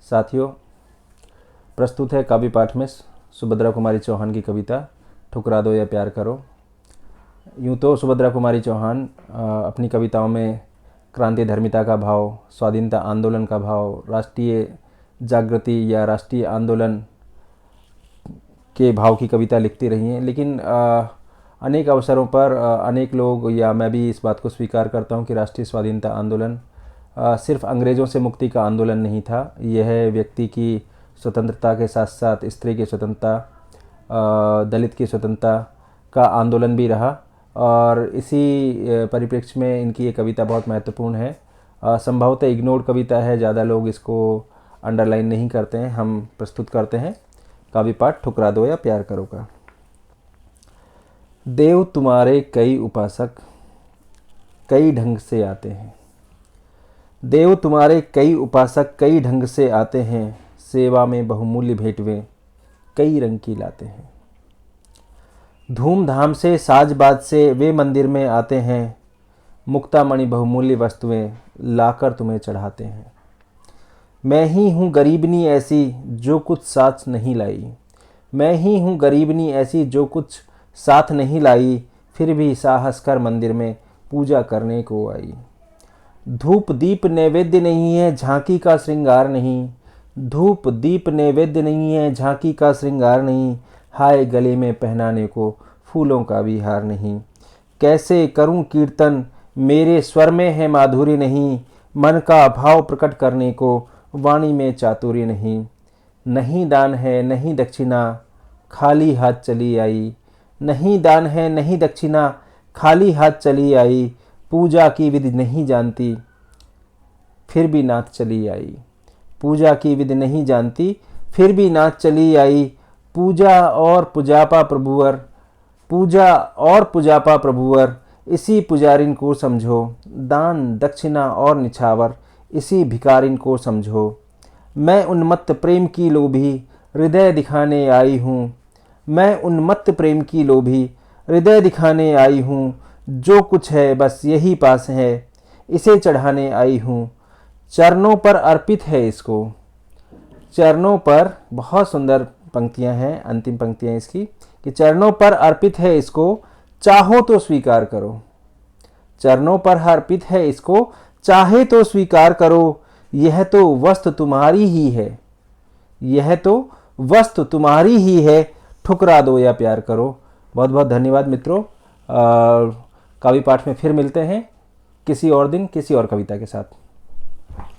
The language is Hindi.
साथियों, प्रस्तुत है काव्य पाठ में सुभद्रा कुमारी चौहान की कविता ठुकरा दो या प्यार करो। यूँ तो सुभद्रा कुमारी चौहान अपनी कविताओं में क्रांति धर्मिता का भाव, स्वाधीनता आंदोलन का भाव, राष्ट्रीय जागृति या राष्ट्रीय आंदोलन के भाव की कविता लिखती रही हैं। लेकिन अनेक अवसरों पर अनेक लोग या मैं भी इस बात को स्वीकार करता हूं कि राष्ट्रीय स्वाधीनता आंदोलन सिर्फ अंग्रेज़ों से मुक्ति का आंदोलन नहीं था। यह व्यक्ति की स्वतंत्रता के साथ साथ स्त्री की स्वतंत्रता, दलित की स्वतंत्रता का आंदोलन भी रहा और इसी परिप्रेक्ष्य में इनकी ये कविता बहुत महत्वपूर्ण है। संभवतः इग्नोर्ड कविता है, ज़्यादा लोग इसको अंडरलाइन नहीं करते हैं। हम प्रस्तुत करते हैं काव्य पाठ ठुकरा दो या प्यार करो का। देव तुम्हारे कई उपासक कई ढंग से आते हैं, देव तुम्हारे कई उपासक कई ढंग से आते हैं, सेवा में बहुमूल्य भेंटवें कई रंग की लाते हैं। धूमधाम से साज बाज से वे मंदिर में आते हैं, मुक्तामणि बहुमूल्य वस्तुएं लाकर तुम्हें चढ़ाते हैं। मैं ही हूँ गरीबनी ऐसी जो कुछ साथ नहीं लाई, मैं ही हूँ गरीबनी ऐसी जो कुछ साथ नहीं लाई, फिर भी साहस कर मंदिर में पूजा करने को आई। धूप दीप नैवेद्य नहीं है, झांकी का श्रृंगार नहीं, धूप दीप नैवेद्य नहीं है, झांकी का श्रृंगार नहीं, हाय गले में पहनाने को फूलों का भी हार नहीं। कैसे करूं कीर्तन मेरे स्वर में है माधुरी नहीं, मन का भाव प्रकट करने को वाणी में चातुर्य नहीं। नहीं दान है नहीं दक्षिणा खाली हाथ चली आई, नहीं दान है नहीं दक्षिणा खाली हाथ चली आई, पूजा की विधि नहीं जानती फिर भी नाच चली आई, पूजा की विधि नहीं जानती फिर भी नाच चली आई। पूजा और पुजापा प्रभुवर, पूजा और पुजापा प्रभुवर, इसी पुजारिन को समझो, दान दक्षिणा और निछावर इसी भिखारिन को समझो। मैं उन्मत्त प्रेम की लोभी हृदय दिखाने आई हूँ, मैं उन्मत्त प्रेम की लोभी हृदय दिखाने आई हूँ, जो कुछ है बस यही पास है इसे चढ़ाने आई हूँ। चरणों पर अर्पित है इसको, चरणों पर, बहुत सुंदर पंक्तियां हैं, अंतिम पंक्तियां इसकी कि चरणों पर अर्पित है इसको चाहो तो स्वीकार करो, चरणों पर अर्पित है इसको चाहे तो स्वीकार करो। यह तो वस्तु तुम्हारी ही है, यह तो वस्तु तुम्हारी ही है, ठुकरा दो या प्यार करो। बहुत बहुत धन्यवाद मित्रों। काव्य पाठ में फिर मिलते हैं किसी और दिन किसी और कविता के साथ।